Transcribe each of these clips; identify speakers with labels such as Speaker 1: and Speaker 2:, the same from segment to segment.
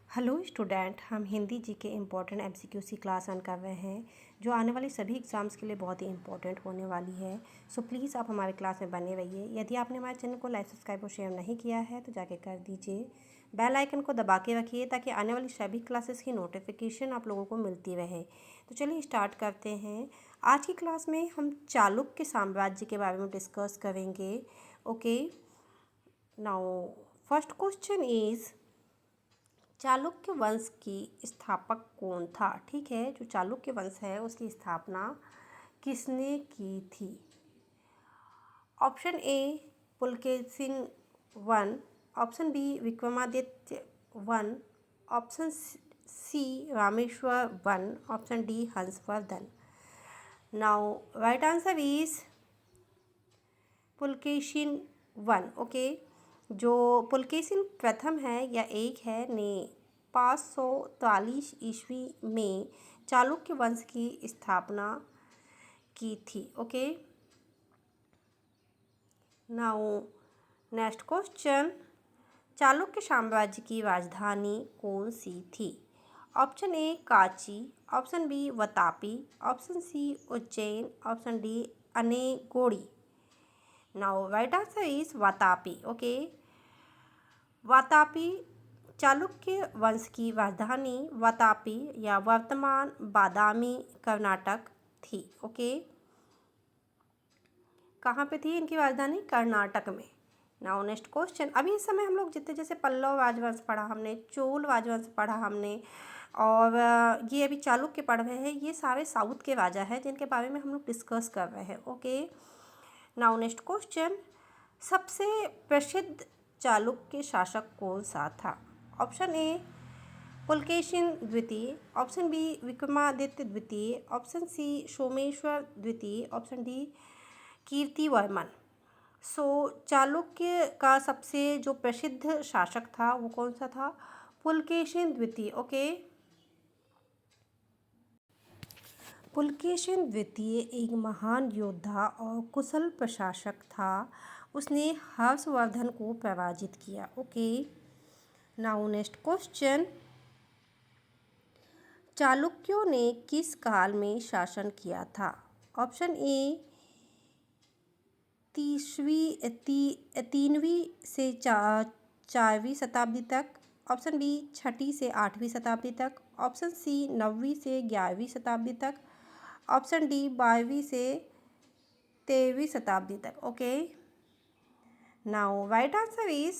Speaker 1: Hello student, हम हिंदी जी के important MCQ की क्लास रन कर रहे हैं जो आने वाली सभी एग्ज़ाम्स के लिए बहुत ही इम्पॉर्टेंट होने वाली है। सो प्लीज़ आप हमारे क्लास में बने रहिए। यदि आपने हमारे चैनल को लाइक, सब्सक्राइब और शेयर नहीं किया है तो जाके कर दीजिए। बेल आइकन को दबा के रखिए ताकि आने वाली सभी क्लासेस की नोटिफिकेशन आप लोगों को मिलती रहे। तो चलिए स्टार्ट करते हैं। आज की क्लास में हम चालुक्य साम्राज्य के बारे में डिस्कस करेंगे। Okay, now first question is Chalukya वंश की स्थापक कौन था। ठीक है, जो चालुक्य वंश है उसकी स्थापना किसने की थी। Option A Pulakeshin one, option B Vikramaditya one, option C Rameshwar one, option D Hansvardhan. Now right answer is Pulakeshin one. Okay, जो पुलकेशिन प्रथम है या एक है ने 543 ईस्वी में चालुक्य वंश की स्थापना की थी। Okay, now next question, Chalukya साम्राज्य की राजधानी कौन सी थी। Option A Kanchi, option B Vatapi, option C Ujjain, option D Anegondi. Now right answer is Vatapi. Okay, Vatapi Chalukya वंश की राजधानी वातापी या वर्तमान बादामी कर्नाटक थी। ओके, कहाँ पे थी इनकी राजधानी? कर्नाटक में। नाउ नेक्स्ट क्वेश्चन, अभी इस समय हम लोग जितने जैसे पल्लव राजवंश पढ़ा हमने, चोल राजवंश पढ़ा हमने, और ये अभी चालुक्य पढ़ रहे हैं, ये सारे साउथ के राजा हैं जिनके बारे में हम लोग डिस्कस कर रहे हैं। ओके, नाउ नेक्स्ट क्वेश्चन, सबसे प्रसिद्ध चालुक्य शासक कौन सा था। ऑप्शन ए पुलकेशिन द्वितीय, ऑप्शन बी विक्रमादित्य द्वितीय, ऑप्शन सी सोमेश्वर द्वितीय, ऑप्शन डी कीर्तिवर्मन। सो चालुक्य का सबसे जो प्रसिद्ध शासक था वो कौन सा था? पुलकेशिन द्वितीय। ओके, पुलकेशिन द्वितीय एक महान योद्धा और कुशल प्रशासक था। उसने हर्षवर्धन को पराजित किया। ओके, नाउ नेक्स्ट क्वेश्चन, चालुक्यों ने किस काल में शासन किया था। ऑप्शन ए तीनवीं से चारवीं शताब्दी तक, ऑप्शन बी छठी से आठवीं शताब्दी तक, ऑप्शन सी 9वीं से 11वीं शताब्दी तक, ऑप्शन डी 12वीं से 13वीं शताब्दी तक। Okay, now right answer is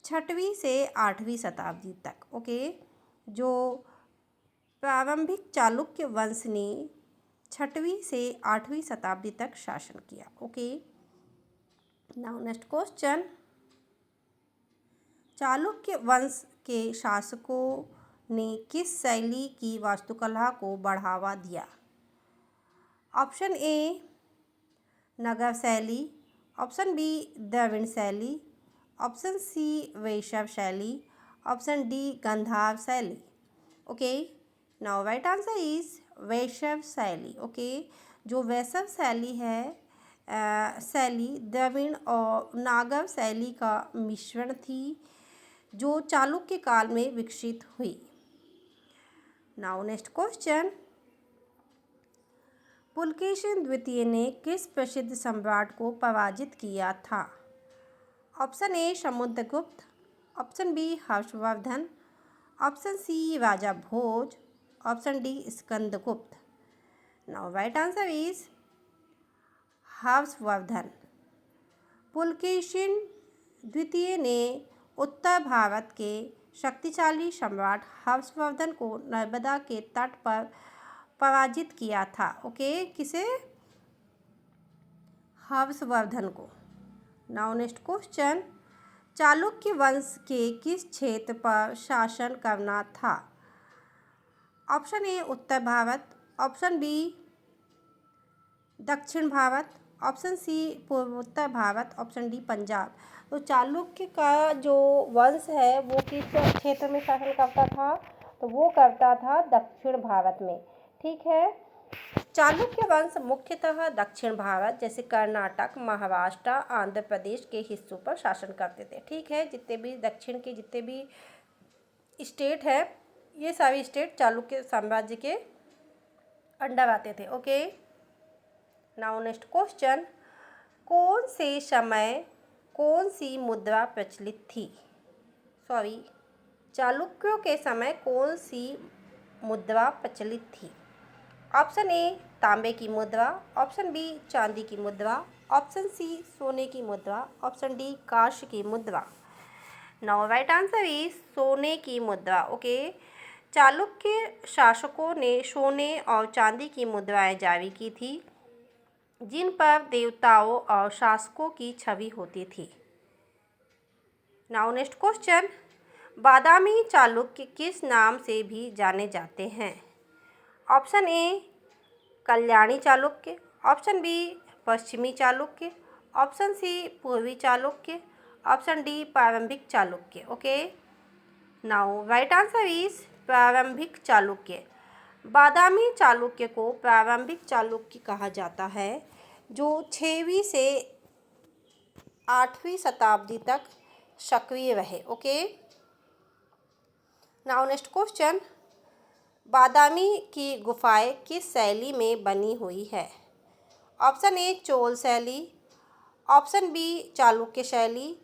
Speaker 1: छठवीं से 8वीं शताब्दी तक। ओके, जो प्रारंभिक चालुक्य वंश ने 6वीं से 8वीं शताब्दी तक शासन किया। Okay, now next question, Chalukya वंश के शासकों ने किस शैली की वास्तुकला को बढ़ावा दिया। ऑप्शन ए नगर शैली, ऑप्शन बी द्रविड़ शैली, ऑप्शन सी वैष्णव शैली, ऑप्शन डी गांधार शैली। Okay, now right answer is Vaishnav शैली। ओके, जो वैष्णव शैली है शैली द्रविड़ और नागर शैली का मिश्रण थी जो चालुक्य काल में विकसित हुई। नाउ नेक्स्ट क्वेश्चन, पुलकेशिन द्वितीय ने किस प्रसिद्ध सम्राट को पराजित किया था। Option A Samudragupta, option B Harshavardhana, option C Raja Bhoj, option D Skandagupta. Now right answer is Harshavardhana. Pulakeshin द्वितीय ने उत्तर भारत के शक्तिशाली सम्राट हर्षवर्धन को नर्मदा के तट पर पराजित किया था। ओके, किसे? हर्षवर्धन को। नाउ नेक्स्ट क्वेश्चन, चालुक्य वंश के किस क्षेत्र पर शासन करना था। ऑप्शन ए उत्तर भारत, ऑप्शन बी दक्षिण भारत, ऑप्शन सी पूर्वोत्तर भारत, ऑप्शन डी पंजाब। तो चालुक्य का जो वंश है वो किस क्षेत्र में शासन करता था? तो वो करता था दक्षिण भारत में। ठीक है, चालुक्य वंश मुख्यतः दक्षिण भारत जैसे कर्नाटक, महाराष्ट्र, आंध्र प्रदेश के हिस्सों पर शासन करते थे। ठीक है, जितने भी दक्षिण के जितने भी स्टेट है, ये सारी स्टेट चालुक्य साम्राज्य के अंडर आते थे। ओके, नाउ नेक्स्ट क्वेश्चन, कौन से समय कौन सी मुद्रा प्रचलित थी? सॉरी, चालुक्यों के समय कौन सी मुद्रा प्रचलित थी? ऑप्शन ए तांबे की मुद्रा, ऑप्शन बी चांदी की मुद्रा, ऑप्शन सी सोने की मुद्रा, ऑप्शन डी कांस्य की मुद्रा। नाउ राइट आंसर इज सोने की मुद्रा। ओके, चालुक्य शासकों ने सोने और चांदी की मुद्राएं जारी की थी, जिन पर देवताओं और शासकों की छवि होती थी। Now next question, Badami Chalukya किस नाम से भी जाने जाते हैं? Option A Kalyani Chalukya, option B पश्चिमी चालुक्य, ऑप्शन सी पूर्वी चालुक्य, ऑप्शन डी प्रारंभिक Chalukya. Okay, now right answer is प्रारंभिक चालुक्य। बादामी चालुक्य को प्रारंभिक चालुक्य कहा जाता है, जो 6वीं से 8वीं शताब्दी तक सक्रिय रहे। ओके, नाउ नेक्स्ट क्वेश्चन, बादामी की गुफाएं किस शैली में बनी हुई है? ऑप्शन ए चोल शैली, ऑप्शन बी चालुक्य शैली,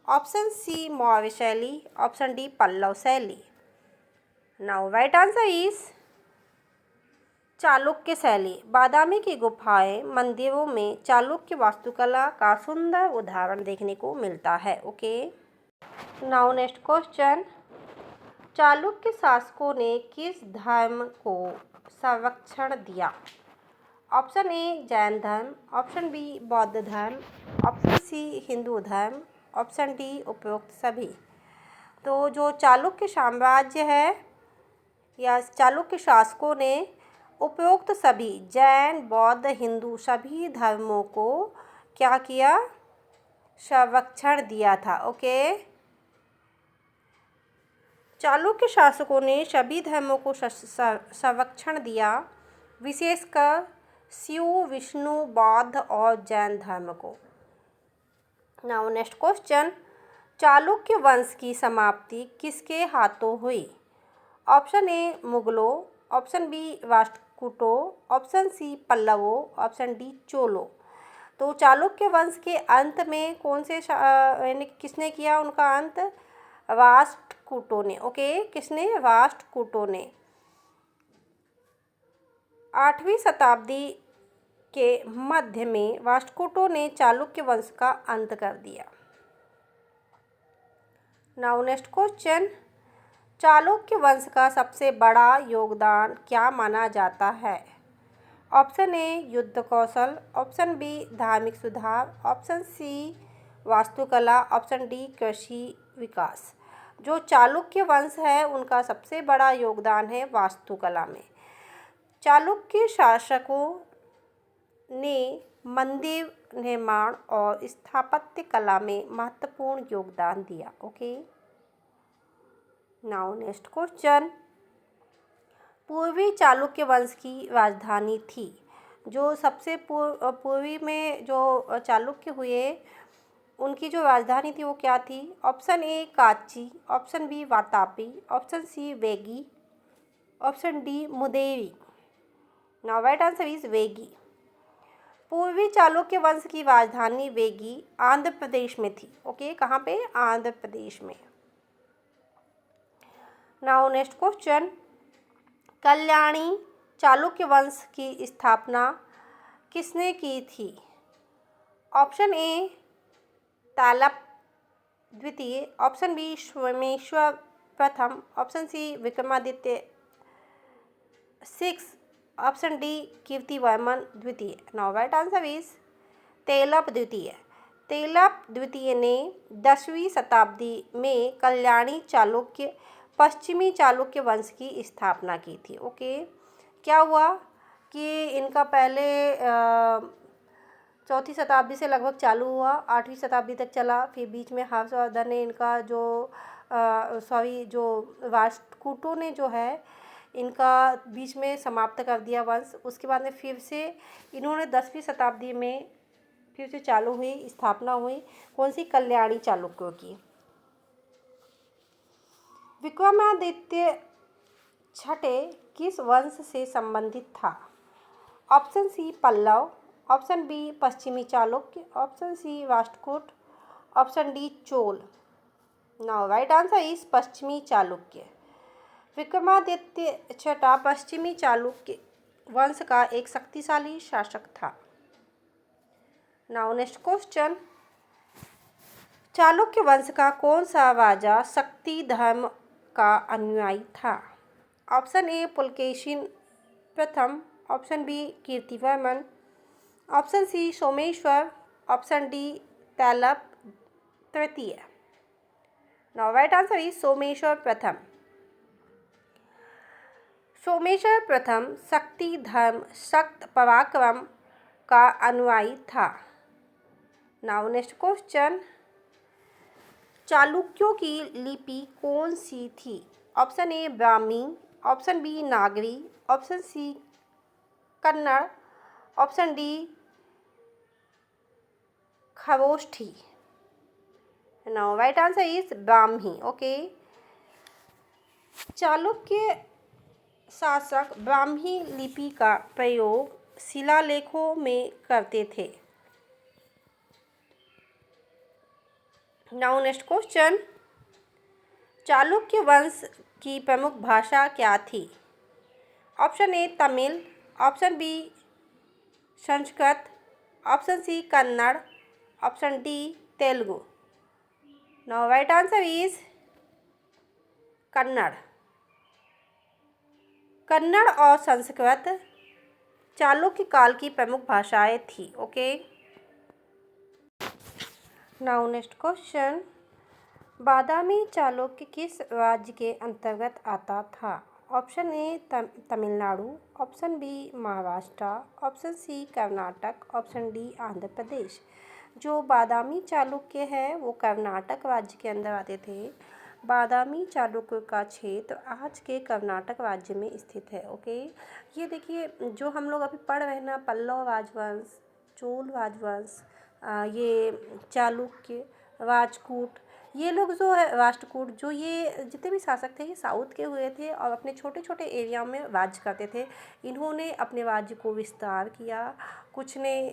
Speaker 1: ऑप्शन सी मौर्य शैली, ऑप्शन डी पल्लव शैली। Now right answer is Chalukya शैली। बादामी की गुफाएं मंदिरों में चालुक्य वास्तुकला का सुंदर उदाहरण देखने को मिलता है। Okay, now next question, Chalukya शासकों ने किस धर्म को संरक्षण दिया? ऑप्शन ए जैन धर्म, ऑप्शन बी बौद्ध धर्म, ऑप्शन सी हिंदू धर्म, ऑप्शन डी उपरोक्त सभी। तो जो चालुक्य साम्राज्य है या चालुक्य शासकों ने उपरोक्त सभी जैन, बौद्ध, हिंदू सभी धर्मों को क्या किया? संरक्षण दिया था। ओके, चालुक्य शासकों ने सभी धर्मों को संरक्षण दिया, विशेषकर शिव, विष्णु, बौद्ध और जैन धर्म को। नाउ नेक्स्ट क्वेश्चन, चालुक्य वंश की समाप्ति किसके हाथों हुई? ऑप्शन ए मुगलों, ऑप्शन बी राष्ट्रकूटों, ऑप्शन सी पल्लवों, ऑप्शन डी चोलों। तो चालुक्य वंश के अंत में कौन से यानी किसने किया उनका अंत? राष्ट्रकूटों ने। ओके, किसने? राष्ट्रकूटों ने। 8वीं शताब्दी के मध्य में राष्ट्रकूटों ने चालुक्य वंश का अंत कर दिया। नाउ नेक्स्ट क्वेश्चन, चालुक्य वंश का सबसे बड़ा योगदान क्या माना जाता है? ऑप्शन ए युद्ध कौशल, ऑप्शन बी धार्मिक सुधार, ऑप्शन सी वास्तुकला, ऑप्शन डी कृषि विकास। जो चालुक्य वंश है उनका सबसे बड़ा योगदान है वास्तुकला में। चालुक्य शासकों ने मंदिर निर्माण और स्थापत्य कला में महत्वपूर्ण योगदान दिया। ओके, नाउ नेक्स्ट क्वेश्चन, पूर्वी चालुक्य वंश की राजधानी थी। जो सबसे पूर्वी में जो चालुक्य हुए उनकी जो राजधानी थी वो क्या थी? Option A Kanchi, option B Vatapi, option C वेगी, ऑप्शन डी मुदेरी। नाउ राइट आंसर इज वेगी। पूर्वी चालुक्य वंश की राजधानी वेगी आंध्र प्रदेश में थी। ओके, कहाँ पे? आंध्र प्रदेश में। Now next question, Kalyani Chalukya वंश की स्थापना किसने की थी? ऑप्शन ए तालप द्वितीय, ऑप्शन बी सोमेश्वर प्रथम, option C Vikramaditya 6, option D Kirtivarman द्वितीय। Now right answer is Tailapa द्वितीय। तेलप द्वितीय ने 10वीं शताब्दी में कल्याणी चालुक्य पश्चिमी चालुक्य वंश की स्थापना की थी। ओके, क्या हुआ कि इनका पहले 4वीं शताब्दी से लगभग चालू हुआ, 8वीं शताब्दी तक चला, फिर बीच में हर्षवर्धन ने इनका जो जो राष्ट्रकूटों ने जो है इनका बीच में समाप्त कर दिया वंश। उसके बाद में फिर से इन्होंने 10वीं शताब्दी में फिर से चालू हुई, स्थापना हुई कौन सी? कल्याणी चालुक्यों की। विक्रमादित्य छठे किस वंश से संबंधित था? Option C Pallava, option B पश्चिमी Chalukya, option C Rashtrakuta, option D Chola. Now right answer is पश्चिमी चालुक्य। विक्रमादित्य छठा पश्चिमी चालुक्य वंश का एक शक्तिशाली शासक था। नाउ नेक्स्ट क्वेश्चन, चालुक्य वंश का कौन सा राजा शक्ति धर्म का अनुयायी था? ऑप्शन ए पुलकेशिन प्रथम, option B Kirtivarman, option C Someshwar, option D Tailapa तृतीय। Now right answer is Someshwar प्रथम। सोमेश्वर प्रथम शक्ति धर्म शक्त पराक्रम का अनुयायी था। नाउ नेक्स्ट क्वेश्चन, चालुक्यों की लिपि कौन सी थी? Option A Brahmi, option B Nagari, option C Kannada, option D Kharoshthi. Now right answer is Brahmi. Okay, Chalukya शासक ब्राह्मी लिपि का प्रयोग शिलालेखों में करते थे। नाउ नेक्स्ट क्वेश्चन, चालुक्य वंश की प्रमुख भाषा क्या थी? Option A Tamil, option B Sanskrit, option C Kannada, option D Telugu. Now right answer is Kannada. Kannada और संस्कृत चालुक्य काल की प्रमुख भाषाएं थी। Okay, now next question, Badami Chalukya किस राज्य के अंतर्गत आता था? Option A Tamil Nadu, option B Maharashtra, option C Karnataka, option D Andhra Pradesh. जो बादामी चालुक्य है वो कर्नाटक राज्य के अंदर आते थे। बादामी चालुक्य का क्षेत्र आज के कर्नाटक राज्य में स्थित है। ओके, ये देखिए जो हम लोग अभी पढ़ रहे हैं ना, पल्लव राजवंश, चोल राजवंश, ये चालुक्य, राजकूट, ये लोग जो है राष्ट्रकूट, जो ये जितने भी शासक थे ये साउथ के हुए थे और अपने छोटे छोटे एरिया में राज्य करते थे। इन्होंने अपने राज्य को विस्तार किया, कुछ ने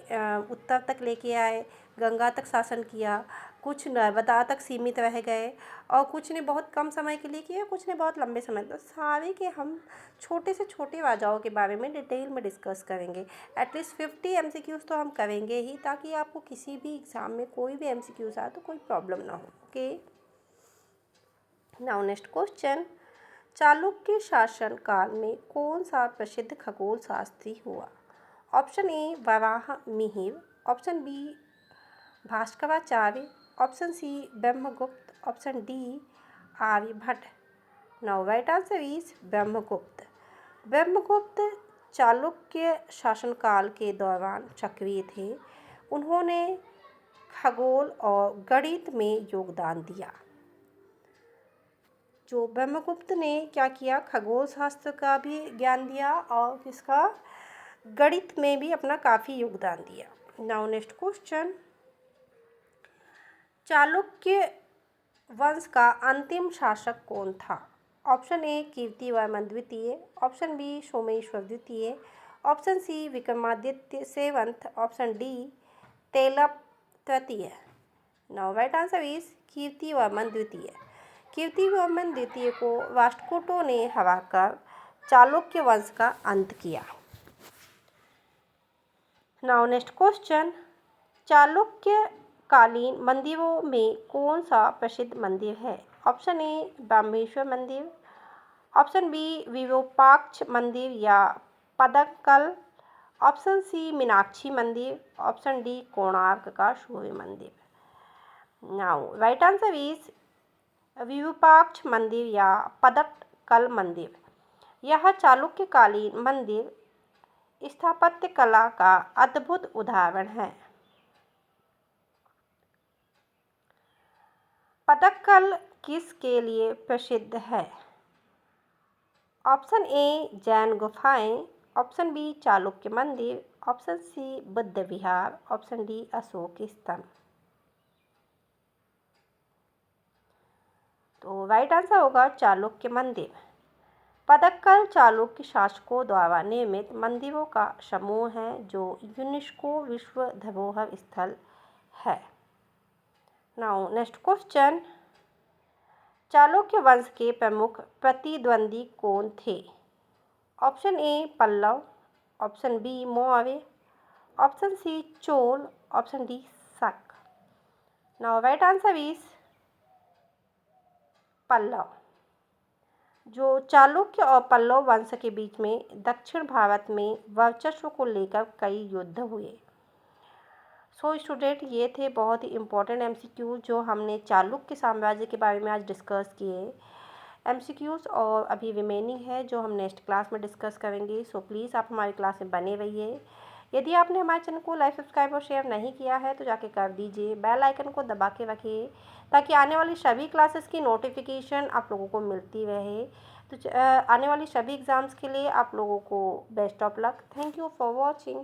Speaker 1: उत्तर तक लेके आए, गंगा तक शासन किया, कुछ नर्मदा तक सीमित रह गए और कुछ ने बहुत कम समय के लिए किया, कुछ ने बहुत लंबे समय। तो सारे के हम छोटे से छोटे राजाओं के बारे में डिटेल में डिस्कस करेंगे। एटलीस्ट 50 MCQs तो हम करेंगे ही, ताकि आपको किसी भी एग्ज़ाम में कोई भी MCQs आए तो कोई प्रॉब्लम ना हो। Okay, now next question, Chalukya शासन काल में कौन सा प्रसिद्ध खगोल शास्त्री हुआ? Option A Varaha Mihira, option B Bhaskaracharya, option C Brahmagupta, option D Aryabhata. Now right answer is Brahmagupta. Brahmagupta Chalukya शासनकाल के दौरान सक्रिय थे। उन्होंने खगोल और गणित में योगदान दिया। जो ब्रह्मगुप्त ने क्या किया, खगोल शास्त्र का भी ज्ञान दिया और किसका, गणित में भी अपना काफ़ी योगदान दिया। नाउ नेक्स्ट क्वेश्चन, चालुक्य वंश का अंतिम शासक कौन था? ऑप्शन ए कीर्तिवर्मन द्वितीय, ऑप्शन बी सोमेश्वर द्वितीय, option C Vikramaditya seventh, option D Tailapa तृतीय। Now right answer is Kirtivarman द्वितीय। कीर्तिवर्मन द्वितीय को राष्ट्रकूटों ने हराकर चालुक्य वंश का अंत किया। नाउ नेक्स्ट क्वेश्चन, चालुक्य कालीन मंदिरों में कौन सा प्रसिद्ध मंदिर है? ऑप्शन ए ब्रह्मेश्वर मंदिर, ऑप्शन बी विरूपाक्ष मंदिर या पदक्कल, ऑप्शन सी मीनाक्षी मंदिर, ऑप्शन डी कोणार्क का सूर्य मंदिर। Now right answer is Virupaksha मंदिर या पदक्कल मंदिर। यह चालुक्यकालीन मंदिर स्थापत्य कला का अद्भुत उदाहरण है। पदक्कल किसके लिए प्रसिद्ध है? ऑप्शन ए जैन गुफाएं, ऑप्शन बी चालुक्य मंदिर, ऑप्शन सी बुद्ध विहार, ऑप्शन डी अशोक स्तंभ। तो राइट आंसर होगा चालुक्य मंदिर। पदक्कल चालुक्य शासकों द्वारा निर्मित मंदिरों का समूह है जो यूनेस्को विश्व धरोहर स्थल है। नाउ नेक्स्ट क्वेश्चन, चालुक्य वंश के प्रमुख प्रतिद्वंदी कौन थे? Option A Pallava, option B Maurya, option C Chola, option D Shaka. Now right answer is Pallava. जो चालुक्य और पल्लव वंश के बीच में दक्षिण भारत में वर्चस्व को लेकर कई युद्ध हुए। सो स्टूडेंट, ये थे बहुत ही इम्पोर्टेंट एमसीक्यू जो हमने चालुक्य साम्राज्य के बारे में आज डिस्कस किए एमसीक्यूज़, और अभी रिमेनिंग है जो हम नेक्स्ट क्लास में डिस्कस करेंगे। सो प्लीज़ आप हमारी क्लास में बने रहिए। यदि आपने हमारे चैनल को लाइक, सब्सक्राइब और शेयर नहीं किया है तो जाके कर दीजिए। बेल आइकन को दबा के रखिए ताकि आने वाली सभी क्लासेस की नोटिफिकेशन आप लोगों को मिलती रहे। तो आने वाली सभी एग्ज़ाम्स के लिए आप लोगों को best of luck. Thank you for watching.